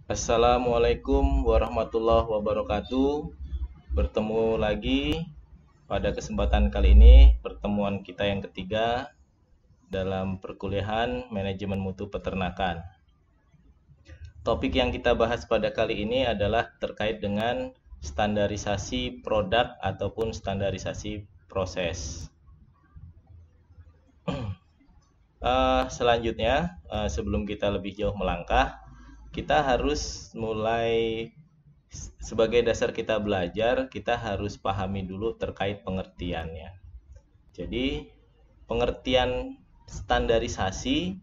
Assalamualaikum warahmatullahi wabarakatuh. Bertemu lagi pada kesempatan kali ini, pertemuan kita yang ketiga dalam perkuliahan manajemen mutu peternakan. Topik yang kita bahas pada kali ini adalah terkait dengan standarisasi produk ataupun standarisasi proses. Selanjutnya, sebelum kita lebih jauh melangkah, kita harus mulai sebagai dasar kita belajar, kita harus pahami dulu terkait pengertiannya. Jadi, pengertian standarisasi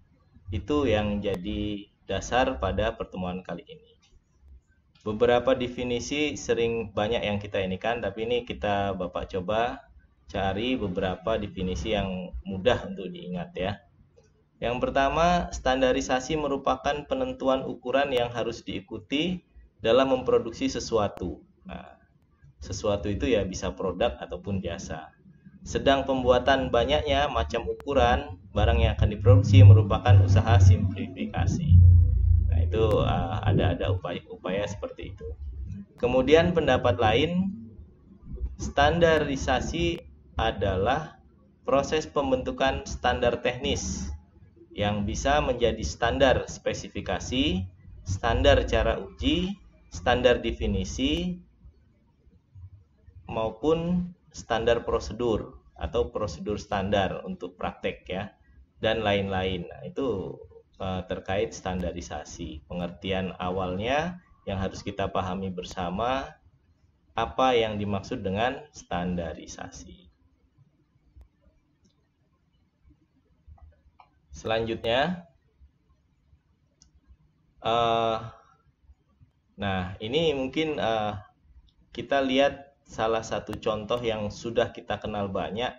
itu yang jadi dasar pada pertemuan kali ini. Beberapa definisi banyak yang kita inikan, tapi ini kita Bapak coba cari beberapa definisi yang mudah untuk diingat ya. Yang pertama, standarisasi merupakan penentuan ukuran yang harus diikuti dalam memproduksi sesuatu. Nah, sesuatu itu ya bisa produk ataupun jasa. Sedang pembuatan banyaknya macam ukuran barang yang akan diproduksi merupakan usaha simplifikasi. Nah, itu ada upaya seperti itu. Kemudian pendapat lain, standarisasi adalah proses pembentukan standar teknis yang bisa menjadi standar spesifikasi, standar cara uji, standar definisi, maupun standar prosedur atau prosedur standar untuk praktek ya, dan lain-lain. Nah, itu terkait standarisasi. Pengertian awalnya yang harus kita pahami bersama apa yang dimaksud dengan standarisasi. Selanjutnya, nah ini mungkin kita lihat salah satu contoh yang sudah kita kenal banyak,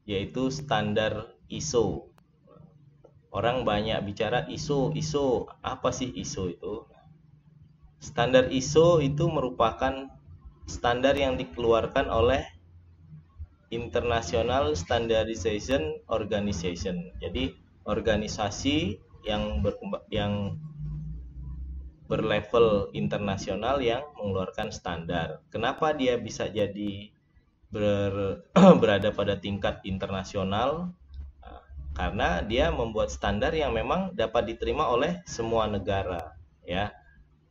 yaitu standar ISO. Orang banyak bicara ISO, apa sih ISO itu? Standar ISO itu merupakan standar yang dikeluarkan oleh International Standardization Organization. Jadi organisasi yang berlevel internasional yang mengeluarkan standar. Kenapa dia bisa jadi berada pada tingkat internasional? Karena dia membuat standar yang memang dapat diterima oleh semua negara. Ya,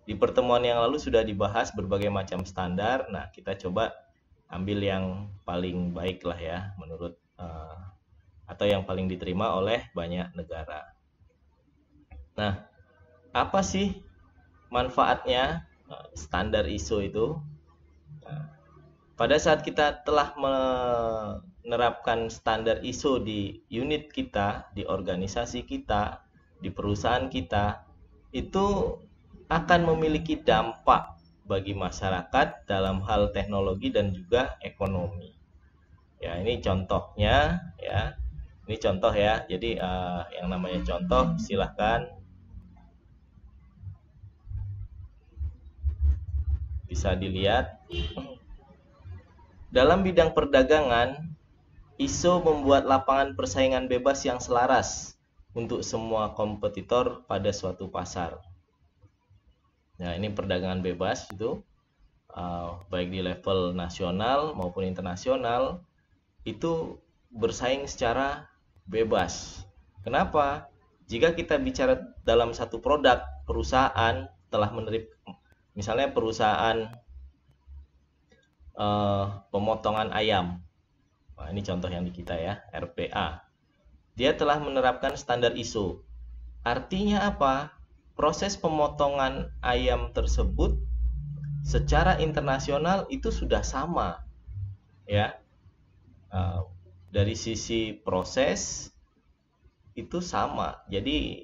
di pertemuan yang lalu sudah dibahas berbagai macam standar. Nah, kita coba ambil yang paling baik lah ya, menurut atau yang paling diterima oleh banyak negara. Nah, apa sih manfaatnya standar ISO itu? Nah, pada saat kita telah menerapkan standar ISO di unit kita, di organisasi kita, di perusahaan kita, itu akan memiliki dampak bagi masyarakat dalam hal teknologi dan juga ekonomi. Ya, ini contohnya ya. Ini contoh ya, jadi yang namanya contoh silahkan bisa dilihat. Dalam bidang perdagangan, ISO membuat lapangan persaingan bebas yang selaras untuk semua kompetitor pada suatu pasar. Nah, ini perdagangan bebas itu, baik di level nasional maupun internasional, itu bersaing secara bebas. Kenapa? Jika kita bicara dalam satu produk, perusahaan telah menerima, misalnya perusahaan pemotongan ayam. Nah, ini contoh yang di kita ya, RPA. Dia telah menerapkan standar ISO. Artinya apa? Proses pemotongan ayam tersebut secara internasional itu sudah sama. Ya. Dari sisi proses itu sama. Jadi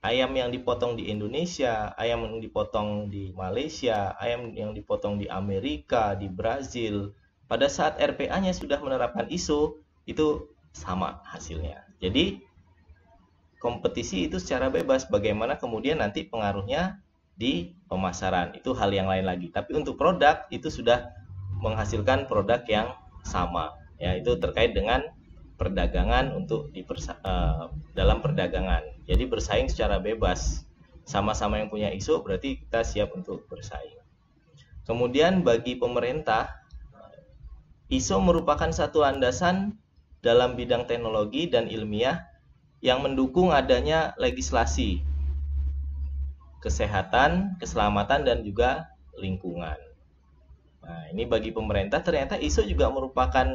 ayam yang dipotong di Indonesia, ayam yang dipotong di Malaysia, ayam yang dipotong di Amerika, di Brazil, pada saat RPA-nya sudah menerapkan ISO, itu sama hasilnya. Jadi kompetisi itu secara bebas. Bagaimana kemudian nanti pengaruhnya di pemasaran, itu hal yang lain lagi. Tapi untuk produk itu sudah menghasilkan produk yang sama. Ya, itu terkait dengan perdagangan dalam perdagangan. Jadi bersaing secara bebas. sama-sama yang punya ISO, berarti kita siap untuk bersaing. Kemudian bagi pemerintah, ISO merupakan satu landasan dalam bidang teknologi dan ilmiah yang mendukung adanya legislasi, kesehatan, keselamatan, dan juga lingkungan. Nah, ini bagi pemerintah ternyata ISO juga merupakan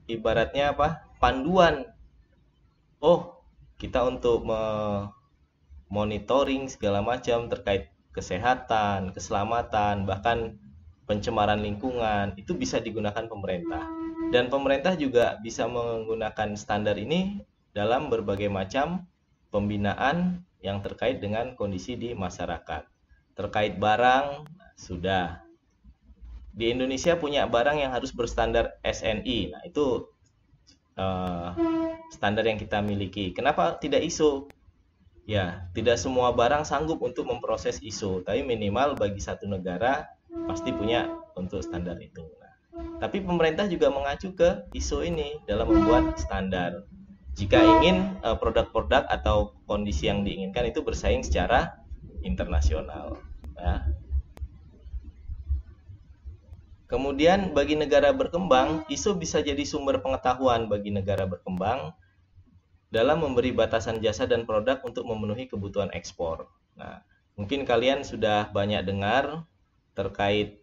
ibaratnya apa? Panduan. Oh, kita untuk monitoring segala macam terkait kesehatan, keselamatan, bahkan pencemaran lingkungan, itu bisa digunakan pemerintah. Dan pemerintah juga bisa menggunakan standar ini dalam berbagai macam pembinaan yang terkait dengan kondisi di masyarakat. Terkait barang, sudah. Di Indonesia punya barang yang harus berstandar SNI. Nah, itu standar yang kita miliki. Kenapa tidak ISO? Ya, tidak semua barang sanggup untuk memproses ISO, tapi minimal bagi satu negara pasti punya untuk standar itu. Nah, tapi pemerintah juga mengacu ke ISO ini dalam membuat standar. Jika ingin produk-produk atau kondisi yang diinginkan itu bersaing secara internasional. Ya. Kemudian bagi negara berkembang, ISO bisa jadi sumber pengetahuan bagi negara berkembang dalam memberi batasan jasa dan produk untuk memenuhi kebutuhan ekspor. Nah, mungkin kalian sudah banyak dengar terkait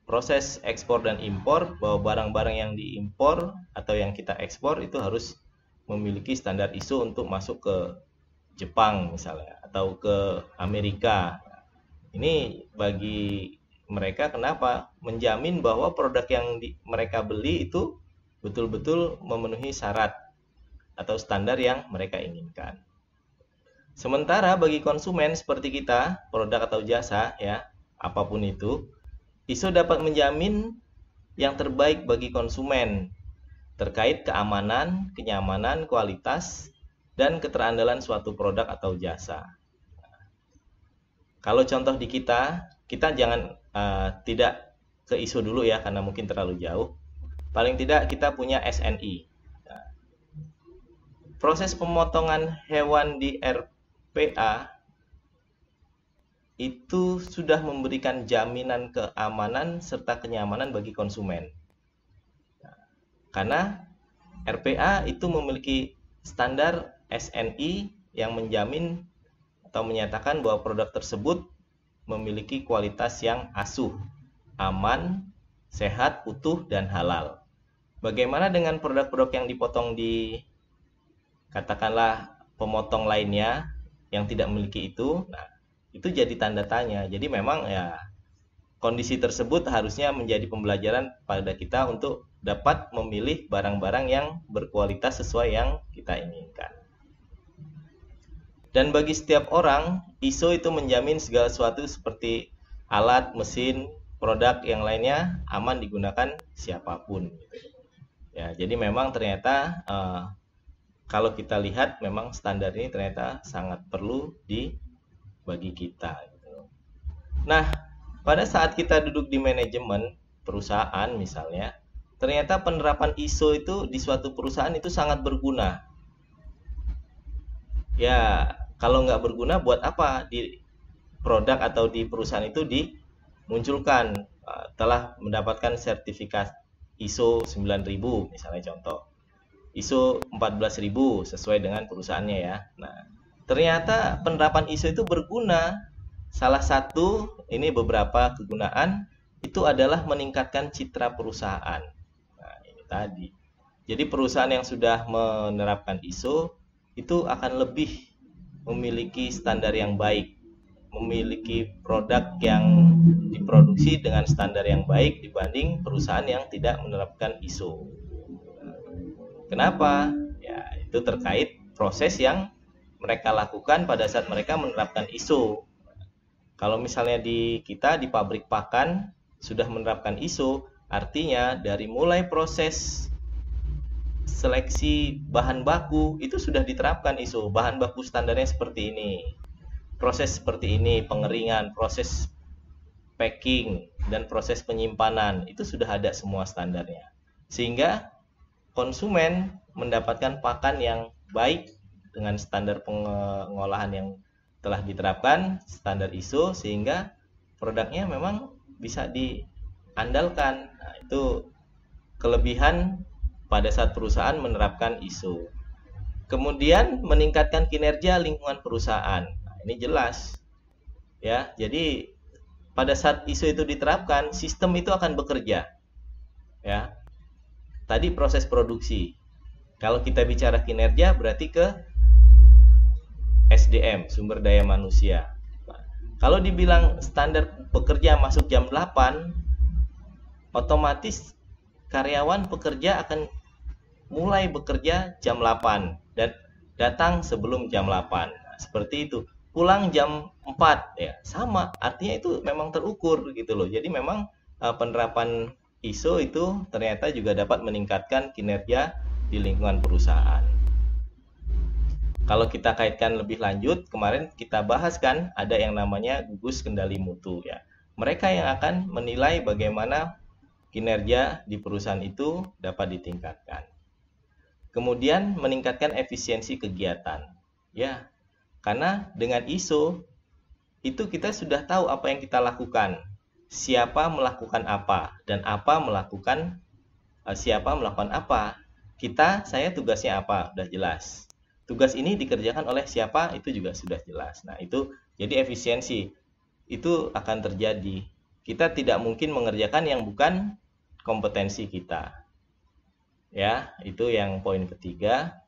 proses ekspor dan impor, bahwa barang-barang yang diimpor atau yang kita ekspor itu harus memiliki standar ISO untuk masuk ke Jepang misalnya, atau ke Amerika. Ini bagi mereka kenapa? Menjamin bahwa produk yang mereka beli itu betul-betul memenuhi syarat atau standar yang mereka inginkan. Sementara bagi konsumen seperti kita, produk atau jasa ya, apapun itu, ISO dapat menjamin yang terbaik bagi konsumen terkait keamanan, kenyamanan, kualitas, dan keterandalan suatu produk atau jasa. Kalau contoh di kita jangan tidak ke ISO dulu ya, karena mungkin terlalu jauh. Paling tidak kita punya SNI. Proses pemotongan hewan di RPA itu sudah memberikan jaminan keamanan serta kenyamanan bagi konsumen. Karena RPA itu memiliki standar SNI yang menjamin atau menyatakan bahwa produk tersebut memiliki kualitas yang asuh, aman, sehat, utuh, dan halal. Bagaimana dengan produk-produk yang dipotong di katakanlah pemotong lainnya yang tidak memiliki itu? Nah, itu jadi tanda tanya. Jadi memang ya kondisi tersebut harusnya menjadi pembelajaran pada kita untuk dapat memilih barang-barang yang berkualitas sesuai yang kita inginkan. Dan bagi setiap orang, ISO itu menjamin segala sesuatu seperti alat, mesin, produk yang lainnya aman digunakan siapapun. Ya, jadi memang ternyata kalau kita lihat memang standar ini ternyata sangat perlu bagi kita. Nah, pada saat kita duduk di manajemen perusahaan misalnya, ternyata penerapan ISO itu di suatu perusahaan itu sangat berguna. Ya, kalau nggak berguna buat apa di produk atau di perusahaan itu dimunculkan telah mendapatkan sertifikat ISO 9000 misalnya contoh. ISO 14000 sesuai dengan perusahaannya ya. Nah, ternyata penerapan ISO itu berguna. Salah satu, ini beberapa kegunaan, itu adalah meningkatkan citra perusahaan. Nah, ini tadi. Jadi perusahaan yang sudah menerapkan ISO itu akan lebih memiliki standar yang baik, memiliki produk yang diproduksi dengan standar yang baik dibanding perusahaan yang tidak menerapkan ISO. Kenapa? Ya, itu terkait proses yang mereka lakukan pada saat mereka menerapkan ISO. Kalau misalnya di kita di pabrik pakan sudah menerapkan ISO, artinya dari mulai proses seleksi bahan baku itu sudah diterapkan ISO. Bahan baku standarnya seperti ini. Proses seperti ini, pengeringan, proses packing, dan proses penyimpanan itu sudah ada semua standarnya. Sehingga konsumen mendapatkan pakan yang baik dengan standar pengolahan yang telah diterapkan, standar ISO, sehingga produknya memang bisa diandalkan. Nah, itu kelebihan pada saat perusahaan menerapkan ISO. Kemudian meningkatkan kinerja lingkungan perusahaan. Nah, ini jelas ya. Jadi pada saat ISO itu diterapkan, sistem itu akan bekerja. Ya. Tadi proses produksi. Kalau kita bicara kinerja berarti ke SDM, sumber daya manusia. Nah, kalau dibilang standar pekerja masuk jam 8, otomatis karyawan pekerja akan mulai bekerja jam 8 dan datang sebelum jam 8. Nah, seperti itu. Pulang jam 4 ya, sama. Artinya itu memang terukur gitu loh. Jadi memang penerapan ISO itu ternyata juga dapat meningkatkan kinerja di lingkungan perusahaan. Kalau kita kaitkan lebih lanjut, kemarin kita bahas kan ada yang namanya gugus kendali mutu ya. Mereka yang akan menilai bagaimana kinerja di perusahaan itu dapat ditingkatkan. Kemudian meningkatkan efisiensi kegiatan. Ya. Karena dengan ISO itu kita sudah tahu apa yang kita lakukan. Siapa melakukan apa dan siapa melakukan apa. Saya tugasnya apa, sudah jelas. Tugas ini dikerjakan oleh siapa itu juga sudah jelas. Nah, itu jadi efisiensi itu akan terjadi. Kita tidak mungkin mengerjakan yang bukan kompetensi kita. Ya, itu yang poin ketiga.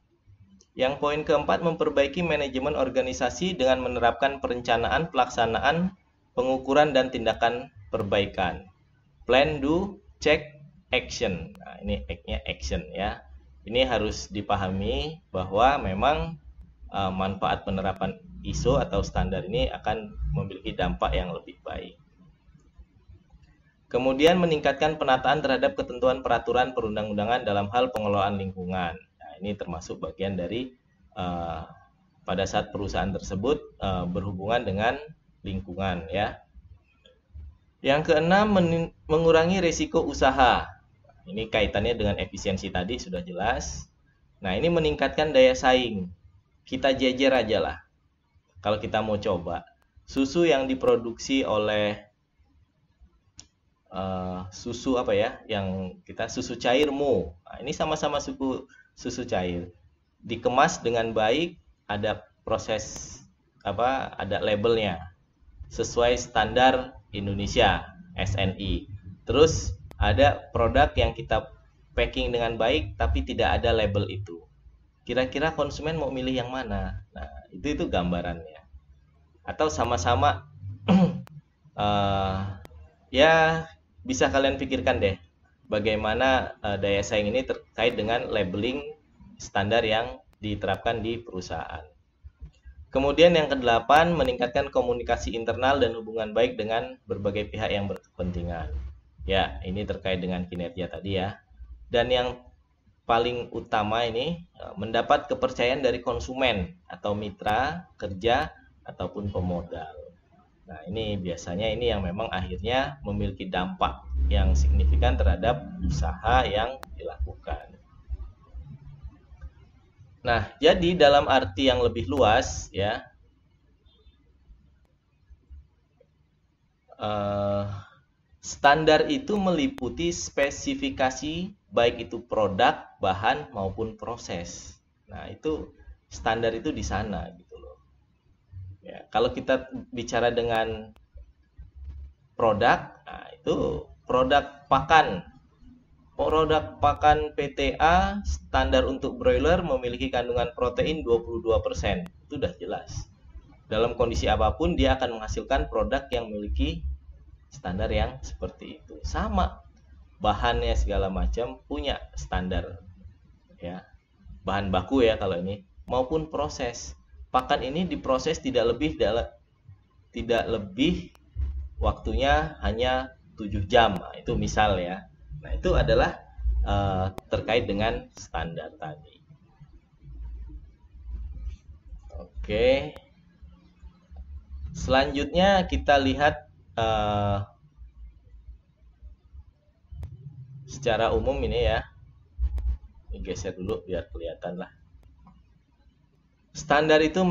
Yang poin keempat, memperbaiki manajemen organisasi dengan menerapkan perencanaan, pelaksanaan, pengukuran dan tindakan perbaikan. Plan, do, check, action. Nah, ini X-nya action ya. Ini harus dipahami bahwa memang manfaat penerapan ISO atau standar ini akan memiliki dampak yang lebih baik. Kemudian meningkatkan penataan terhadap ketentuan peraturan perundang-undangan dalam hal pengelolaan lingkungan. Nah, ini termasuk bagian dari pada saat perusahaan tersebut berhubungan dengan lingkungan ya. Yang keenam, mengurangi risiko usaha. Ini kaitannya dengan efisiensi tadi sudah jelas. Nah, ini meningkatkan daya saing. Kita jejer aja lah. Kalau kita mau coba, susu yang diproduksi oleh susu apa ya? Yang kita susu cair Mu. Nah, ini sama-sama susu cair. Dikemas dengan baik, ada proses ada labelnya sesuai standar Indonesia SNI. Terus ada produk yang kita packing dengan baik tapi tidak ada label itu. Kira-kira konsumen mau milih yang mana? Nah, itu gambarannya. Atau sama-sama ya bisa kalian pikirkan deh bagaimana daya saing ini terkait dengan labeling standar yang diterapkan di perusahaan. Kemudian yang kedelapan, meningkatkan komunikasi internal dan hubungan baik dengan berbagai pihak yang berkepentingan. Ya, ini terkait dengan kinerja tadi ya. Dan yang paling utama ini, mendapat kepercayaan dari konsumen atau mitra kerja ataupun pemodal. Nah, ini biasanya ini yang memang akhirnya memiliki dampak yang signifikan terhadap usaha yang dilakukan. Nah, jadi dalam arti yang lebih luas ya, standar itu meliputi spesifikasi baik itu produk, bahan maupun proses. Nah, itu standar itu di sana gitu loh. Ya, kalau kita bicara dengan produk, nah itu produk pakan. Produk pakan PTA standar untuk broiler memiliki kandungan protein 22%. Itu sudah jelas. Dalam kondisi apapun dia akan menghasilkan produk yang memiliki standar yang seperti itu. Sama bahannya segala macam punya standar. Ya. Bahan baku ya kalau ini maupun proses. Pakan ini diproses tidak lebih waktunya hanya 7 jam. Nah, itu misal ya. Nah, itu adalah terkait dengan standar tadi. Oke. Selanjutnya kita lihat secara umum ini ya. Ini geser dulu biar kelihatan lah. Standar itu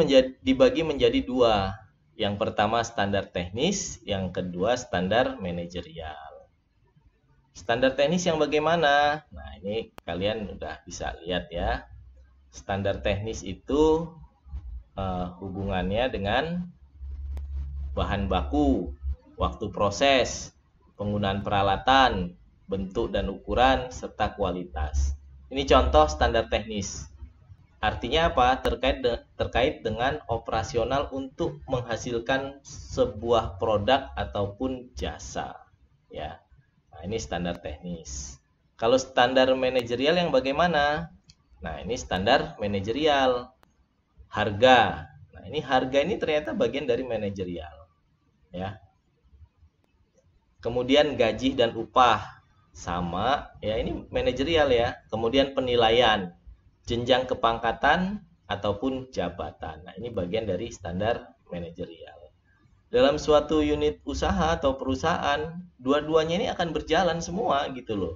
dibagi menjadi dua. Yang pertama standar teknis, yang kedua standar manajerial. Standar teknis yang bagaimana? Nah, ini kalian udah bisa lihat ya. Standar teknis itu hubungannya dengan bahan baku, waktu proses, penggunaan peralatan, bentuk dan ukuran, serta kualitas. Ini contoh standar teknis. Artinya apa? Terkait dengan operasional untuk menghasilkan sebuah produk ataupun jasa. Ya. Nah, ini standar teknis. Kalau standar manajerial yang bagaimana? Nah, ini standar manajerial. Harga. Nah, ini harga ini ternyata bagian dari manajerial. Ya. Kemudian gaji dan upah sama, ya ini manajerial ya. Kemudian penilaian, jenjang kepangkatan ataupun jabatan. Nah, ini bagian dari standar manajerial. Dalam suatu unit usaha atau perusahaan, dua-duanya ini akan berjalan semua gitu loh.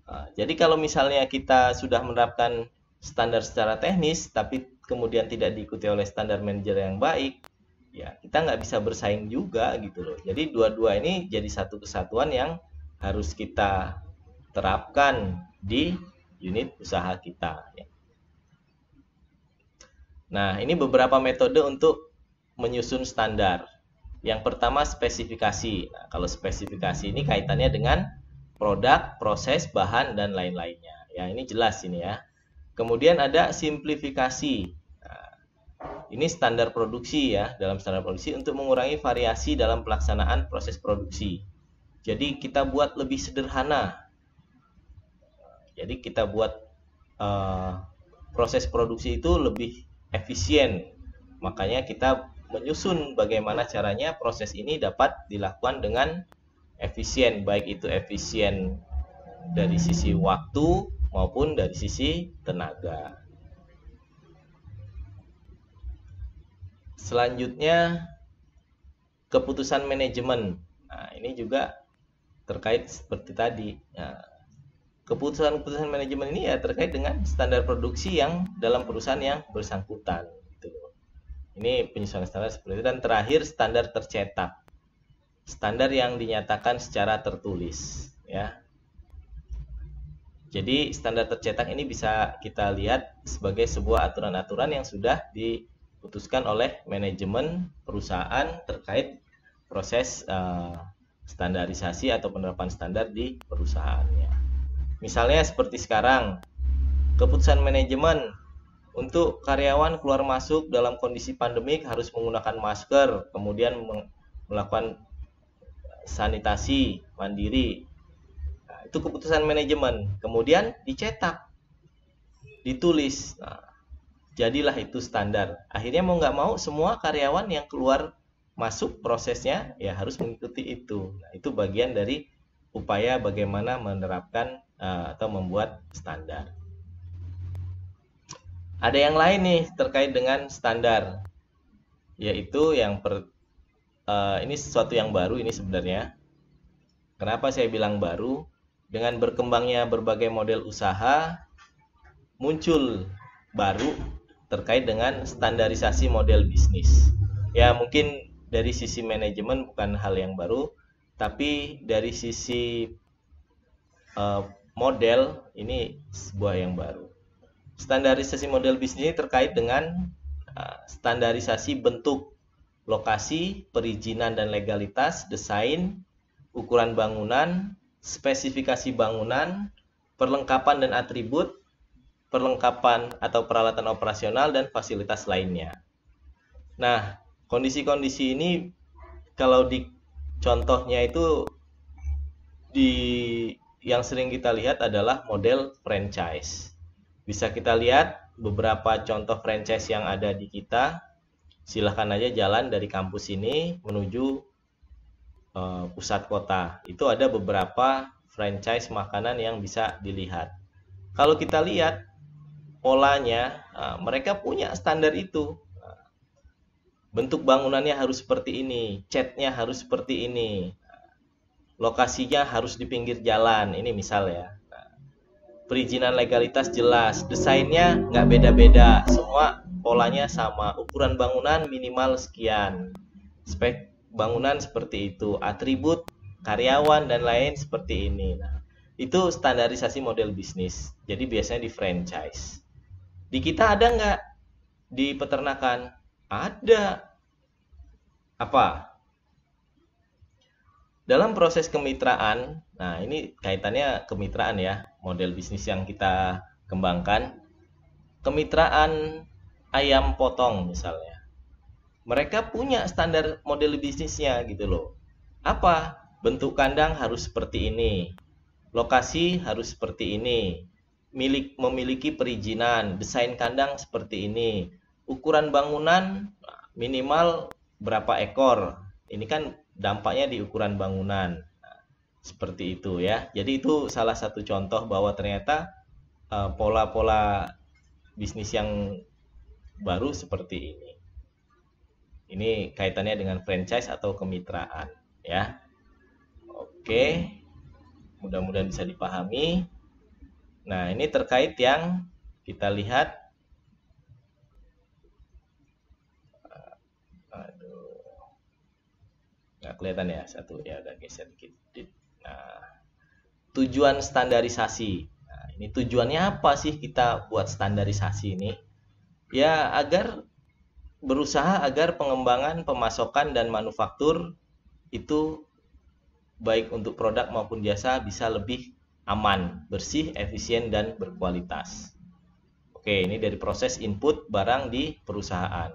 Nah, jadi kalau misalnya kita sudah menerapkan standar secara teknis, tapi kemudian tidak diikuti oleh standar manajer yang baik, ya kita nggak bisa bersaing juga gitu loh. Jadi dua-dua ini jadi satu kesatuan yang harus kita terapkan di unit usaha kita. Nah, ini beberapa metode untuk menyusun standar. Yang pertama spesifikasi. Nah, kalau spesifikasi ini kaitannya dengan produk, proses, bahan, dan lain-lainnya. Ya, ini jelas ini ya. Kemudian ada simplifikasi. Nah, ini standar produksi ya. Dalam standar produksi untuk mengurangi variasi dalam pelaksanaan proses produksi. Jadi kita buat lebih sederhana. Jadi kita buat proses produksi itu lebih efisien. Makanya kita menyusun bagaimana caranya proses ini dapat dilakukan dengan efisien, baik itu efisien dari sisi waktu maupun dari sisi tenaga. Selanjutnya keputusan manajemen. Nah, ini juga terkait seperti tadi. Nah, keputusan manajemen ini ya terkait dengan standar produksi yang dalam perusahaan yang bersangkutan. Ini penyesuaian standar seperti itu. Dan terakhir standar tercetak. Standar yang dinyatakan secara tertulis ya. Jadi standar tercetak ini bisa kita lihat sebagai sebuah aturan-aturan yang sudah diputuskan oleh manajemen perusahaan terkait proses standarisasi atau penerapan standar di perusahaannya. Misalnya seperti sekarang, keputusan manajemen untuk karyawan keluar masuk dalam kondisi pandemik harus menggunakan masker, kemudian melakukan sanitasi mandiri. Nah, itu keputusan manajemen. Kemudian dicetak, ditulis. Nah, jadilah itu standar. Akhirnya mau nggak mau semua karyawan yang keluar masuk prosesnya ya harus mengikuti itu. Nah, itu bagian dari upaya bagaimana menerapkan atau membuat standar. Ada yang lain nih terkait dengan standar, yaitu ini sesuatu yang baru ini sebenarnya. Kenapa saya bilang baru? Dengan berkembangnya berbagai model usaha, muncul baru terkait dengan standarisasi model bisnis. Ya mungkin dari sisi manajemen bukan hal yang baru, tapi dari sisi model ini sebuah yang baru. Standarisasi model bisnis ini terkait dengan standarisasi bentuk, lokasi, perizinan dan legalitas, desain, ukuran bangunan, spesifikasi bangunan, perlengkapan dan atribut, perlengkapan atau peralatan operasional dan fasilitas lainnya. Nah, kondisi-kondisi ini kalau di contohnya itu yang sering kita lihat adalah model franchise. Bisa kita lihat beberapa contoh franchise yang ada di kita. Silahkan aja jalan dari kampus ini menuju pusat kota. Itu ada beberapa franchise makanan yang bisa dilihat. Kalau kita lihat polanya, mereka punya standar itu. Bentuk bangunannya harus seperti ini, catnya harus seperti ini, lokasinya harus di pinggir jalan. Ini misal ya. Perizinan legalitas jelas, desainnya nggak beda-beda, semua polanya sama, ukuran bangunan minimal sekian, spek bangunan seperti itu, atribut karyawan dan lain seperti ini. Nah, itu standarisasi model bisnis. Jadi biasanya di franchise. Di kita ada nggak di peternakan? Ada. Apa? Dalam proses kemitraan, nah ini kaitannya kemitraan ya, model bisnis yang kita kembangkan. Kemitraan ayam potong misalnya. Mereka punya standar model bisnisnya gitu loh. Apa? Bentuk kandang harus seperti ini. Lokasi harus seperti ini. Memiliki perizinan, desain kandang seperti ini. Ukuran bangunan minimal berapa ekor. Ini kan dampaknya di ukuran bangunan. Seperti itu ya. Jadi itu salah satu contoh bahwa ternyata pola-pola bisnis yang baru seperti ini. Ini kaitannya dengan franchise atau kemitraan ya. Oke. Mudah-mudahan bisa dipahami. Nah, ini terkait yang kita lihat. Aduh. Nggak kelihatan ya, satu ya udah geser dikit. Nah, tujuan standarisasi. Nah, ini tujuannya apa sih kita buat standarisasi ini? Ya, berusaha agar pengembangan, pemasokan, dan manufaktur itu baik untuk produk maupun jasa bisa lebih aman, bersih, efisien, dan berkualitas. Oke, ini dari proses input barang di perusahaan.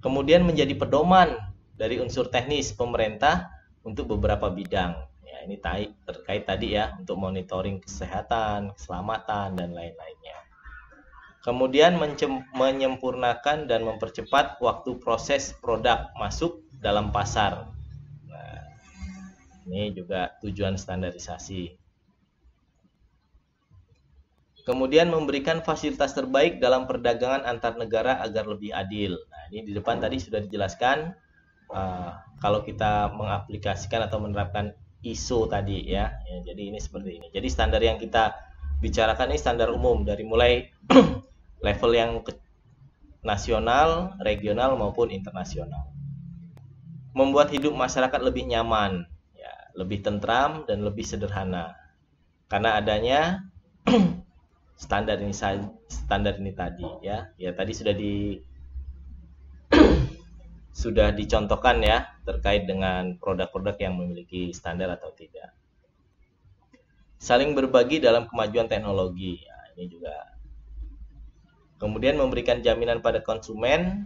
Kemudian menjadi pedoman dari unsur teknis pemerintah untuk beberapa bidang. Ya, ini terkait tadi ya, untuk monitoring kesehatan, keselamatan, dan lain-lainnya. Kemudian menyempurnakan dan mempercepat waktu proses produk masuk dalam pasar. Nah, ini juga tujuan standarisasi. Kemudian memberikan fasilitas terbaik dalam perdagangan antar negara agar lebih adil. Nah, ini di depan tadi sudah dijelaskan. Kalau kita mengaplikasikan atau menerapkan ISO tadi ya, jadi ini seperti ini. Jadi standar yang kita bicarakan ini standar umum dari mulai level yang nasional, regional maupun internasional. Membuat hidup masyarakat lebih nyaman, ya, lebih tentram dan lebih sederhana. Karena adanya standar ini tadi ya. Ya tadi sudah dicontohkan ya terkait dengan produk-produk yang memiliki standar atau tidak. Saling berbagi dalam kemajuan teknologi. Ya, ini juga. Kemudian memberikan jaminan pada konsumen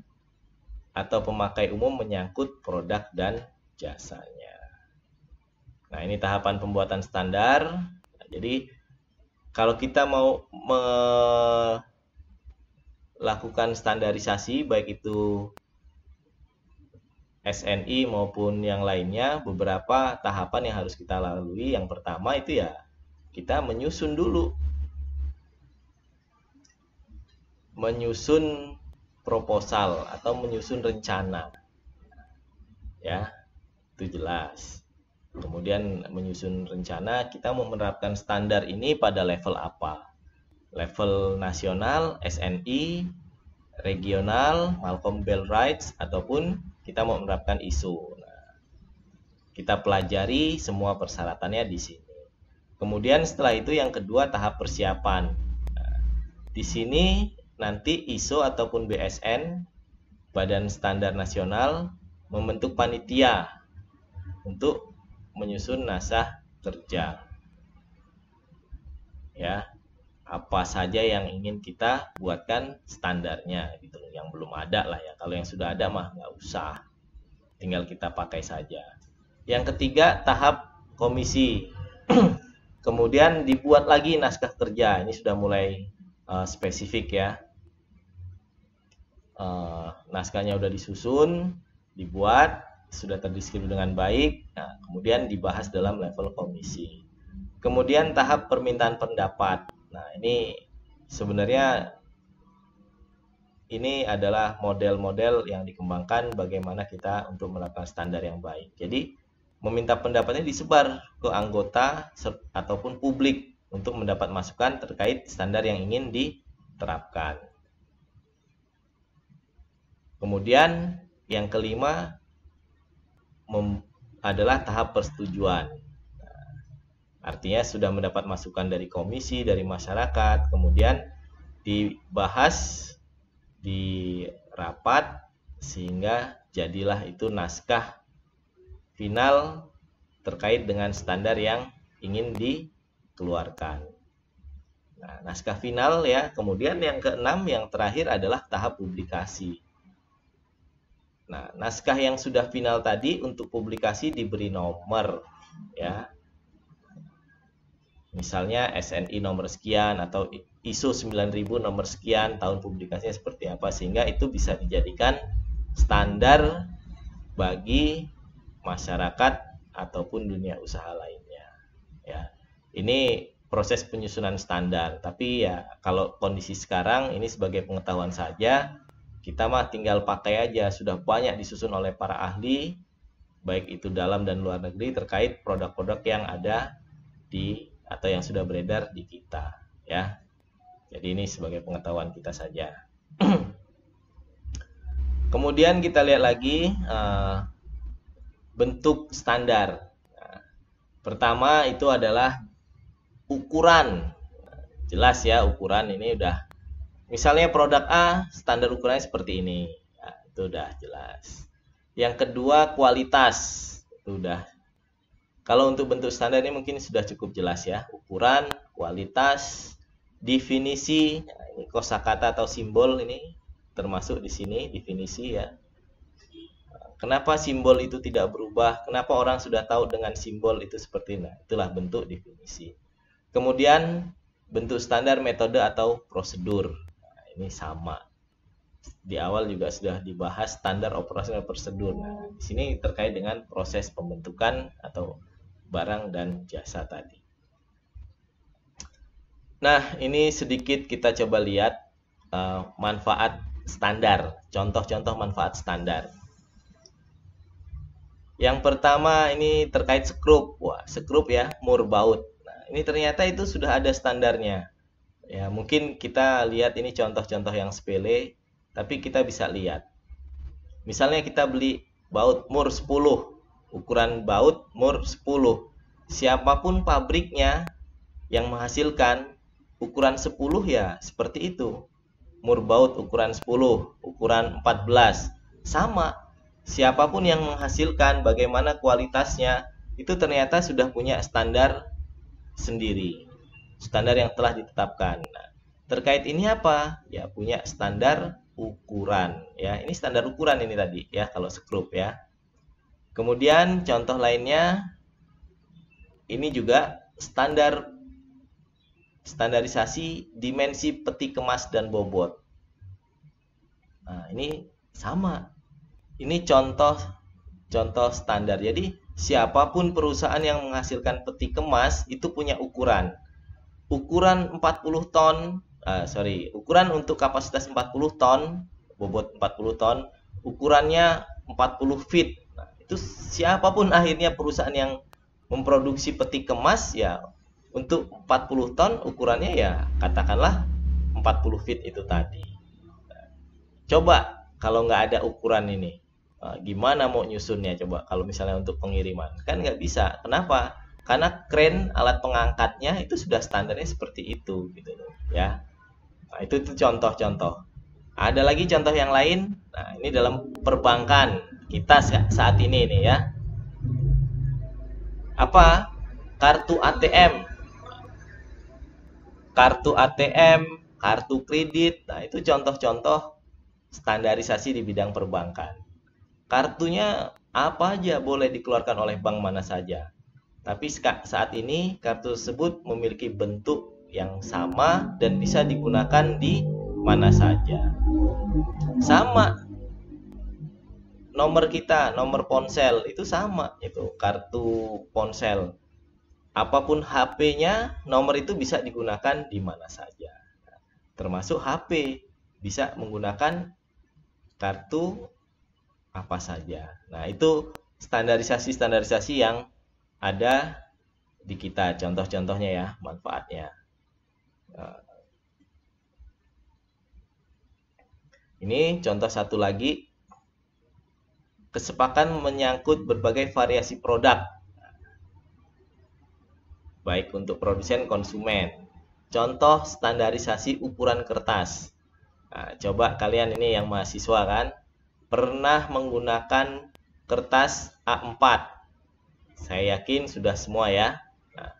atau pemakai umum menyangkut produk dan jasanya. Nah, ini tahapan pembuatan standar. Nah, jadi kalau kita mau melakukan standarisasi baik itu SNI maupun yang lainnya, beberapa tahapan yang harus kita lalui. Yang pertama itu ya kita menyusun dulu. Menyusun proposal atau menyusun rencana. Ya, itu jelas. Kemudian menyusun rencana, kita mau menerapkan standar ini pada level apa? Level nasional, SNI, regional, Malcolm Bell Rights, ataupun kita mau menerapkan ISO. Nah, kita pelajari semua persyaratannya di sini. Kemudian setelah itu yang kedua tahap persiapan. Nah, di sini nanti ISO ataupun BSN, Badan Standar Nasional, membentuk panitia untuk menyusun naskah kerja. Ya, apa saja yang ingin kita buatkan standarnya gitu, yang belum ada lah ya. Kalau yang sudah ada mah nggak usah, tinggal kita pakai saja. Yang ketiga tahap komisi. Kemudian dibuat lagi naskah kerja. Ini sudah mulai spesifik ya. Naskahnya udah disusun, dibuat, sudah terdeskripsi dengan baik. Nah, kemudian dibahas dalam level komisi. Kemudian tahap permintaan pendapat. Nah, ini sebenarnya ini adalah model-model yang dikembangkan bagaimana kita untuk melakukan standar yang baik. Jadi, meminta pendapatnya disebar ke anggota ataupun publik untuk mendapat masukan terkait standar yang ingin diterapkan. Kemudian yang kelima adalah tahap persetujuan. Artinya sudah mendapat masukan dari komisi, dari masyarakat, kemudian dibahas di rapat sehingga jadilah itu naskah final terkait dengan standar yang ingin dikeluarkan. Nah, naskah final ya. Kemudian yang keenam, yang terakhir adalah tahap publikasi. Nah, naskah yang sudah final tadi untuk publikasi diberi nomor ya. Misalnya SNI nomor sekian atau ISO 9000 nomor sekian, tahun publikasinya seperti apa, sehingga itu bisa dijadikan standar bagi masyarakat ataupun dunia usaha lainnya ya. Ini proses penyusunan standar, tapi ya kalau kondisi sekarang ini sebagai pengetahuan saja, kita mah tinggal pakai aja, sudah banyak disusun oleh para ahli baik itu dalam dan luar negeri terkait produk-produk yang ada di atau yang sudah beredar di kita ya. Jadi ini sebagai pengetahuan kita saja. Kemudian kita lihat lagi bentuk standar. Nah, pertama itu adalah ukuran. Jelas ya, ukuran ini udah. Misalnya produk A standar ukurannya seperti ini. Nah, itu udah jelas. Yang kedua kualitas. Itu udah. Kalau untuk bentuk standar ini mungkin sudah cukup jelas ya. Ukuran, kualitas, definisi. Nah, ini kosakata atau simbol ini termasuk di sini definisi ya. Kenapa simbol itu tidak berubah? Kenapa orang sudah tahu dengan simbol itu seperti ini? Nah, itulah bentuk definisi. Kemudian bentuk standar metode atau prosedur. Nah, ini sama. Di awal juga sudah dibahas standar operasional prosedur. Nah, di sini terkait dengan proses pembentukan atau barang dan jasa tadi. Nah, ini sedikit kita coba lihat manfaat standar, contoh-contoh manfaat standar. Yang pertama ini terkait skrup. Wah, skrup ya, murbaut. Nah, ini ternyata itu sudah ada standarnya. Ya, mungkin kita lihat ini contoh-contoh yang sepele, tapi kita bisa lihat. Misalnya kita beli baut mur 10, ukuran baut mur 10. Siapapun pabriknya yang menghasilkan ukuran 10 ya seperti itu. Mur baut ukuran 10, ukuran 14 sama. Siapapun yang menghasilkan, bagaimana kualitasnya, itu ternyata sudah punya standar sendiri, standar yang telah ditetapkan. Nah, terkait ini apa? Ya, punya standar ukuran ya. Ini standar ukuran ini tadi ya kalau skrup ya. Kemudian contoh lainnya ini juga standarisasi dimensi peti kemas dan bobot. Nah, ini sama. Ini contoh standar. Jadi siapapun perusahaan yang menghasilkan peti kemas itu punya ukuran. Ukuran 40 ton, ukuran untuk kapasitas 40 ton, bobot 40 ton, ukurannya 40 feet. Nah, itu siapapun akhirnya perusahaan yang memproduksi peti kemas ya untuk 40 ton ukurannya ya katakanlah 40 feet itu tadi. Nah, coba kalau nggak ada ukuran ini, gimana mau nyusunnya coba kalau misalnya untuk pengiriman? Kan nggak bisa. Kenapa? Karena kren alat pengangkatnya itu sudah standarnya seperti itu gitu loh ya. Nah, itu contoh-contoh. Ada lagi contoh yang lain. Nah, ini dalam perbankan kita saat ini nih ya. Apa? Kartu ATM. Kartu ATM, kartu kredit. Nah, itu contoh-contoh standarisasi di bidang perbankan. Kartunya apa aja boleh dikeluarkan oleh bank mana saja. Tapi saat ini kartu tersebut memiliki bentuk yang sama dan bisa digunakan di mana saja. Sama. Nomor kita, nomor ponsel itu sama, itu kartu ponsel. Apapun HP-nya, nomor itu bisa digunakan di mana saja. Termasuk HP bisa menggunakan kartu apa saja. Nah, itu standarisasi yang ada di kita, contoh-contohnya ya, manfaatnya. Ini contoh satu lagi, kesepakatan menyangkut berbagai variasi produk, baik untuk produsen konsumen. Contoh standarisasi ukuran kertas. Nah, coba kalian ini yang mahasiswa kan, pernah menggunakan kertas A4. Saya yakin sudah semua ya. Nah,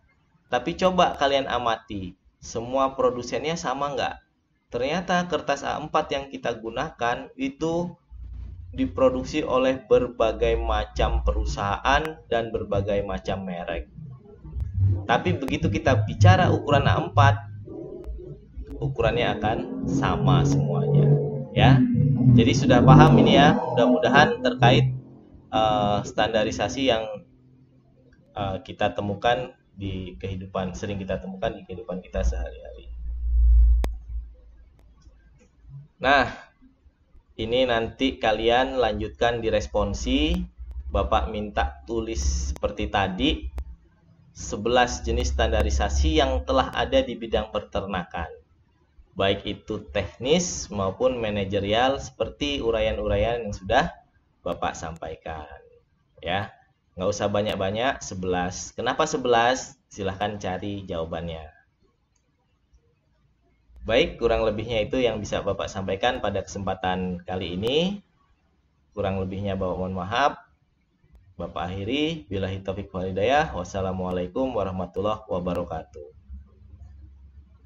tapi coba kalian amati, semua produsennya sama nggak? Ternyata kertas A4 yang kita gunakan itu diproduksi oleh berbagai macam perusahaan dan berbagai macam merek. Tapi begitu kita bicara ukuran A4, ukurannya akan sama semuanya, ya. Jadi sudah paham ini ya, mudah-mudahan terkait standarisasi yang kita temukan di kehidupan, sering kita temukan di kehidupan kita sehari-hari. Nah, ini nanti kalian lanjutkan di responsi. Bapak minta tulis seperti tadi, 11 jenis standarisasi yang telah ada di bidang peternakan, baik itu teknis maupun manajerial, seperti uraian-uraian yang sudah Bapak sampaikan. Ya, nggak usah banyak-banyak, 11. Kenapa 11? Silahkan cari jawabannya. Baik, kurang lebihnya itu yang bisa Bapak sampaikan pada kesempatan kali ini. Kurang lebihnya Bapak mohon maaf. Bapak akhiri, billahi taufiq wal hidayah. Wassalamualaikum warahmatullahi wabarakatuh.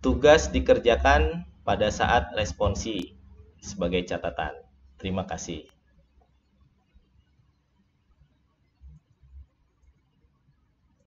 Tugas dikerjakan pada saat responsi sebagai catatan. Terima kasih.